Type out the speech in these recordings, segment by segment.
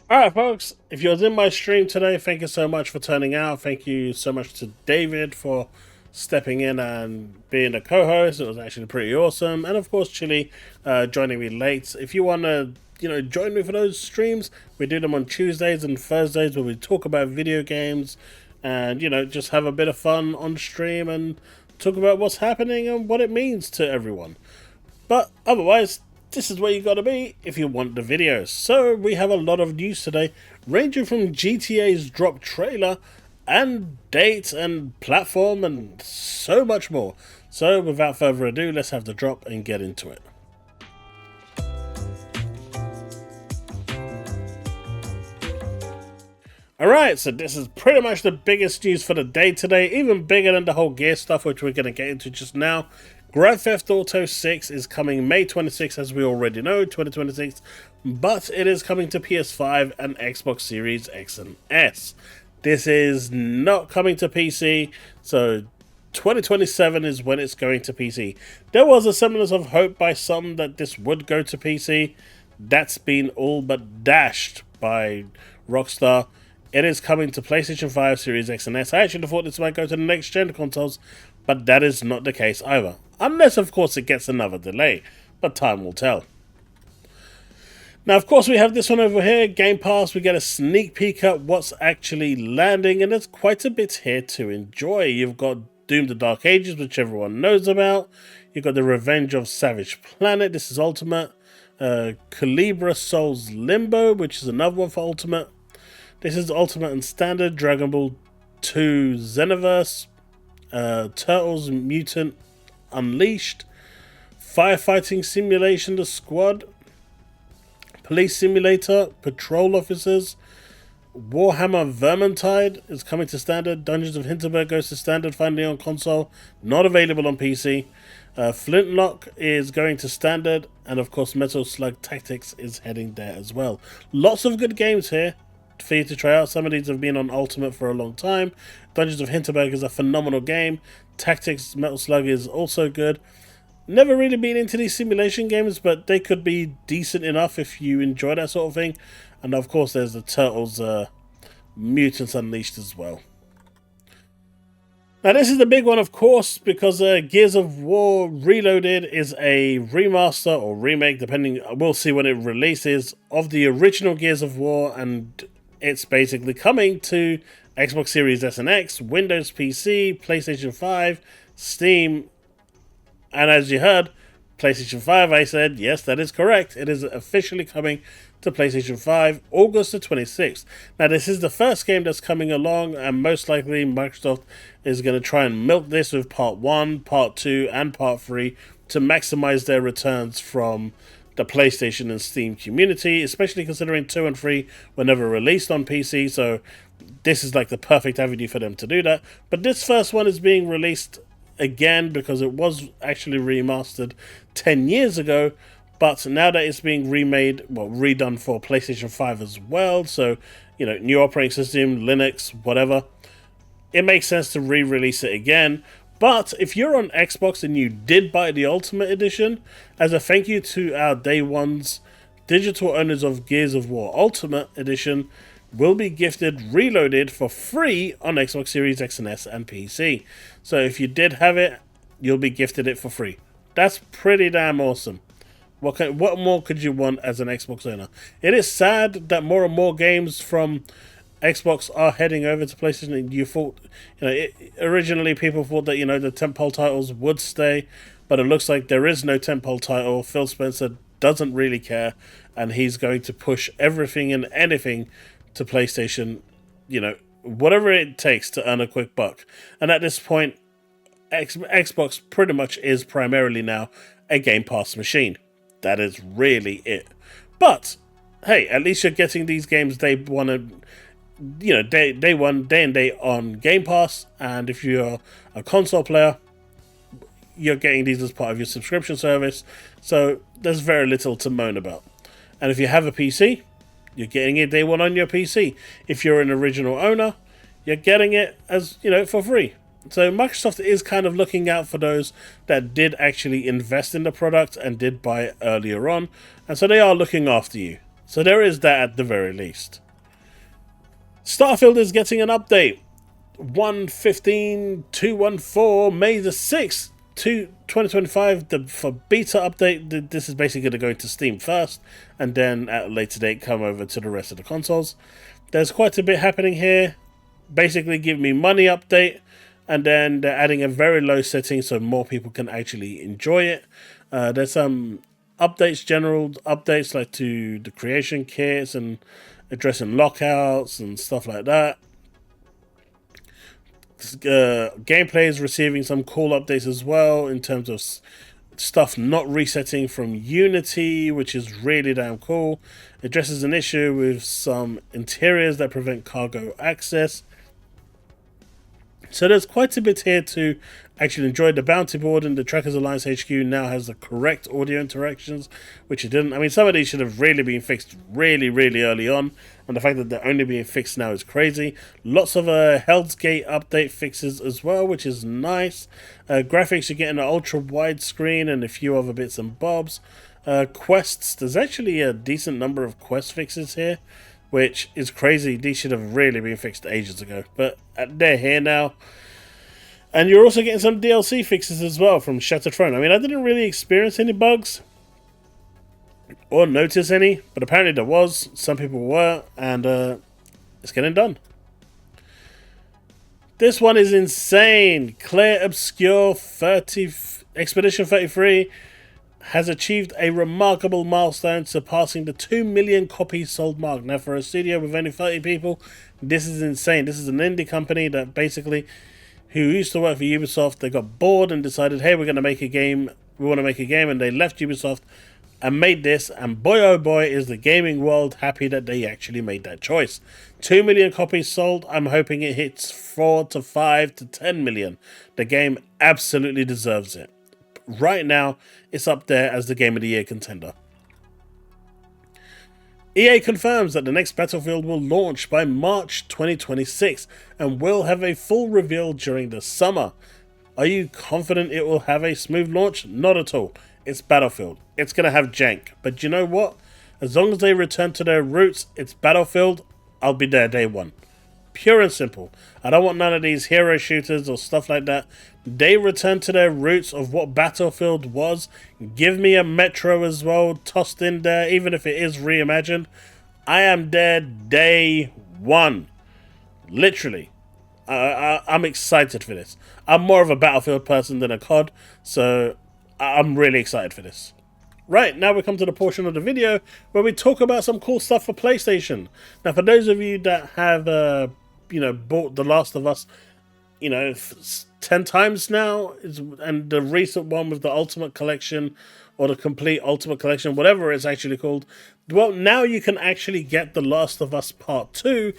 Alright, folks, if you was in my stream today, thank you so much for turning out. Thank you so much to David for stepping in and being a co-host. It was actually pretty awesome. And of course, Chili joining me late. If you want to, join me for those streams, we do them on Tuesdays and Thursdays where we talk about video games and, just have a bit of fun on stream and talk about what's happening and what it means to everyone. But otherwise, this is where you gotta be if you want the videos. So we have a lot of news today, ranging from GTA's drop trailer and date and platform and so much more. So without further ado, let's have the drop and get into it. Alright, so this is pretty much the biggest news for the day today, even bigger than the whole gear stuff, which we're going to get into just now. Grand Theft Auto 6 is coming May 26th, as we already know, 2026, but it is coming to PS5 and Xbox Series X and S. This is not coming to PC, so 2027 is when it's going to PC. There was a semblance of hope by some that this would go to PC. That's been all but dashed by Rockstar. It is coming to PlayStation 5, Series X and S. I actually thought this might go to the next gen consoles, but that is not the case either. Unless, of course, it gets another delay, but time will tell. Now, of course, we have this one over here, Game Pass. We get a sneak peek at what's actually landing, and there's quite a bit here to enjoy. You've got Doom the Dark Ages, which everyone knows about. You've got The Revenge of Savage Planet. This is Ultimate. Calibra Souls Limbo, which is another one for Ultimate. This is Ultimate and Standard. Dragon Ball 2 Xenoverse. Turtles Mutant Unleashed. Firefighting Simulation The Squad. Police Simulator. Patrol Officers. Warhammer Vermintide is coming to Standard. Dungeons of Hinterberg goes to Standard finally on console. Not available on PC. Flintlock is going to Standard. And of course Metal Slug Tactics is heading there as well. Lots of good games here for you to try out. Some of these have been on Ultimate for a long time. Dungeons of Hinterberg is a phenomenal game. Tactics Metal Slug is also good. Never really been into these simulation games, but they could be decent enough if you enjoy that sort of thing. And of course there's the Turtles Mutants Unleashed as well. Now this is the big one, of course, because Gears of War Reloaded is a remaster or remake, depending, we'll see when it releases, of the original Gears of War, and it's basically coming to Xbox Series S and X, Windows PC, PlayStation 5, Steam, and as you heard, PlayStation 5, I said, yes, that is correct. It is officially coming to PlayStation 5, August the 26th. Now, this is the first game that's coming along, and most likely Microsoft is going to try and milk this with Part 1, Part 2, and Part 3 to maximize their returns from the PlayStation and Steam community, especially considering 2 and 3 were never released on PC, so this is like the perfect avenue for them to do that. But this first one is being released again because it was actually remastered 10 years ago, but now that it's being redone for PlayStation 5 as well, so, new operating system, Linux, whatever, it makes sense to re-release it again. But if you're on Xbox and you did buy the Ultimate Edition, as a thank you to our Day Ones, digital owners of Gears of War Ultimate Edition will be gifted Reloaded for free on Xbox Series X and S and PC. So if you did have it, you'll be gifted it for free. That's pretty damn awesome. What more could you want as an Xbox owner? It is sad that more and more games from Xbox are heading over to PlayStation. You thought, originally people thought that, the tentpole titles would stay, but it looks like there is no tentpole title. Phil Spencer doesn't really care, and he's going to push everything and anything to PlayStation, whatever it takes to earn a quick buck. And at this point, Xbox pretty much is primarily now a Game Pass machine. That is really it. But hey, at least you're getting these games day one and day and day on Game Pass, and if you're a console player, you're getting these as part of your subscription service, so there's very little to moan about. And if you have a PC, you're getting it day one on your PC. If you're an original owner, you're getting it as, for free. So Microsoft is kind of looking out for those that did actually invest in the product and did buy it earlier on, and so they are looking after you. So there is that at the very least. Starfield is getting an update. 1.15.214, May the 6th, 2025. For beta update, this is basically going to go into Steam first, and then at a later date come over to the rest of the consoles. There's quite a bit happening here. Basically, give me money update, and then they're adding a very low setting so more people can actually enjoy it. There's some updates, general updates like to the creation kits and addressing lockouts and stuff like that. Gameplay is receiving some cool updates as well in terms of stuff not resetting from Unity, which is really damn cool. Addresses an issue with some interiors that prevent cargo access. So there's quite a bit here to actually enjoy. The bounty board and the Trackers Alliance HQ now has the correct audio interactions, which it didn't. I mean, some of these should have really been fixed really early on, and the fact that they're only being fixed now is crazy. Lots of Hell's Gate update fixes as well, which is nice. Graphics, you're getting an ultra wide screen and a few other bits and bobs. Quests, there's actually a decent number of quest fixes here, which is crazy. These should have really been fixed ages ago, but they're here now. And you're also getting some DLC fixes as well from Shattered Throne. I mean, I didn't really experience any bugs or notice any, but apparently there was. Some people were, and it's getting done. This one is insane. Claire Obscure Expedition 33 has achieved a remarkable milestone, surpassing the 2 million copies sold mark. Now, for a studio with only 30 people, this is insane. This is an indie company that basically, who used to work for Ubisoft, they got bored and decided, hey, we're going to make a game. We want to make a game, and they left Ubisoft and made this. And boy, oh boy, is the gaming world happy that they actually made that choice. 2 million copies sold. I'm hoping it hits 4 to 5 to 10 million. The game absolutely deserves it. Right now, it's up there as the Game of the Year contender. EA confirms that the next Battlefield will launch by March 2026 and will have a full reveal during the summer. Are you confident it will have a smooth launch? Not at all. It's Battlefield. It's going to have jank. But you know what? As long as they return to their roots, it's Battlefield, I'll be there day one. Pure and simple. I don't want none of these hero shooters or stuff like that. They return to their roots of what Battlefield was. Give me a Metro as well tossed in there, even if it is reimagined. I am there day one. Literally. I'm excited for this. I'm more of a Battlefield person than a COD, so I'm really excited for this. Right, now we come to the portion of the video where we talk about some cool stuff for PlayStation. Now, for those of you that have, bought The Last of Us, 10 times now, and the recent one with the Ultimate Collection, or the complete Ultimate Collection, whatever it's actually called, well, now you can actually get The Last of Us Part 2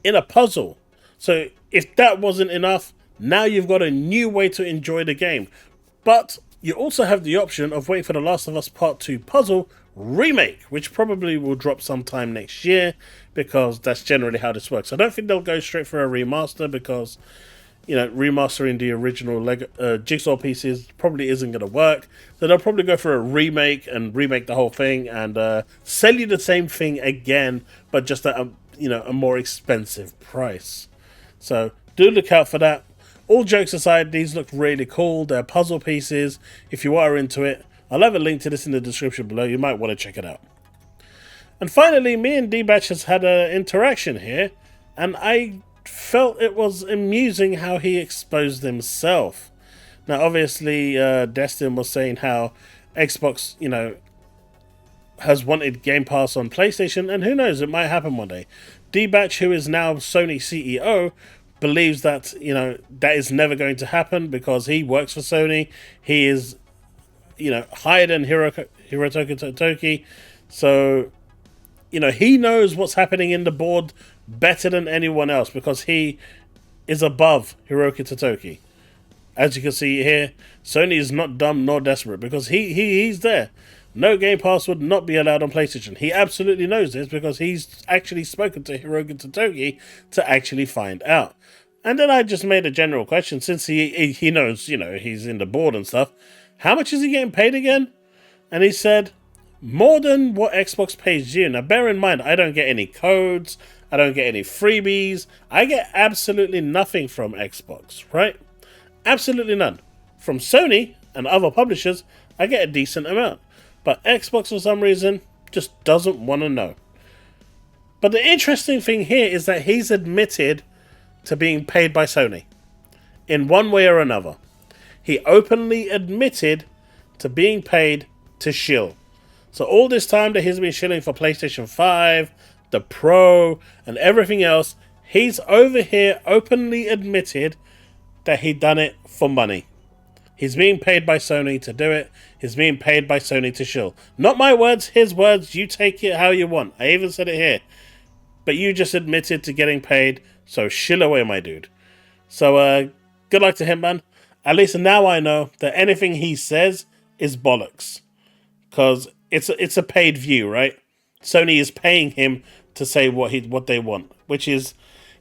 in a puzzle. So, if that wasn't enough, now you've got a new way to enjoy the game. But you also have the option of waiting for The Last of Us Part 2 puzzle remake, which probably will drop sometime next year, because that's generally how this works. I don't think they'll go straight for a remaster, because, remastering the original Jigsaw pieces probably isn't going to work. So they'll probably go for a remake and remake the whole thing and sell you the same thing again, but just at a more expensive price. So do look out for that. All jokes aside, these look really cool. They're puzzle pieces. If you are into it, I'll have a link to this in the description below. You might want to check it out. And finally, me and D-Batch has had an interaction here, and I felt it was amusing how he exposed himself. Now, obviously, Destin was saying how Xbox, has wanted Game Pass on PlayStation, and who knows, it might happen one day. D-Batch, who is now Sony CEO, believes that, that is never going to happen because he works for Sony. He is, higher than Hiroki Totoki. So, he knows what's happening in the board better than anyone else because he is above Hiroki Totoki. As you can see here, Sony is not dumb nor desperate because he's there. No Game Pass would not be allowed on PlayStation. He absolutely knows this because he's actually spoken to Hiroki Totoki to actually find out. And then I just made a general question, since he knows, he's in the board and stuff. How much is he getting paid again? And he said, more than what Xbox pays you. Now, bear in mind, I don't get any codes, I don't get any freebies, I get absolutely nothing from Xbox, right? Absolutely none. From Sony and other publishers, I get a decent amount. But Xbox, for some reason, just doesn't want to know. But the interesting thing here is that he's admitted to being paid by Sony. In one way or another. He openly admitted to being paid to shill. So all this time that he's been shilling for PlayStation 5, the Pro, and everything else, he's over here openly admitted that he done it for money. He's being paid by Sony to do it. He's being paid by Sony to shill. Not my words, his words. You take it how you want. I even said it here. But you just admitted to getting paid, so shill away, my dude. So, good luck to him, man. At least now I know that anything he says is bollocks. Because it's a paid view, right? Sony is paying him to say what they want. Which is,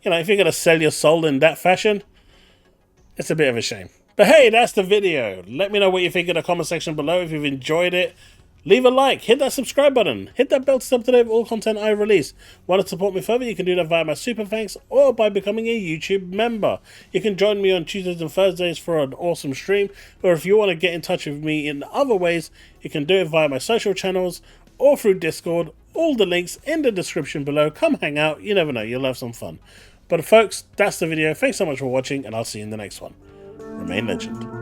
you know, if you're going to sell your soul in that fashion, it's a bit of a shame. But hey, that's the video. Let me know what you think in the comment section below. If you've enjoyed it, leave a like, hit that subscribe button, hit that bell to stay up to date with all content I release. Want to support me further? You can do that via my super thanks or by becoming a YouTube member. You can join me on Tuesdays and Thursdays for an awesome stream, or if you want to get in touch with me in other ways, you can do it via my social channels or through Discord. All the links in the description below. Come hang out. You never know, you'll have some fun. But folks, that's the video. Thanks so much for watching, and I'll see you in the next one. Remain legend.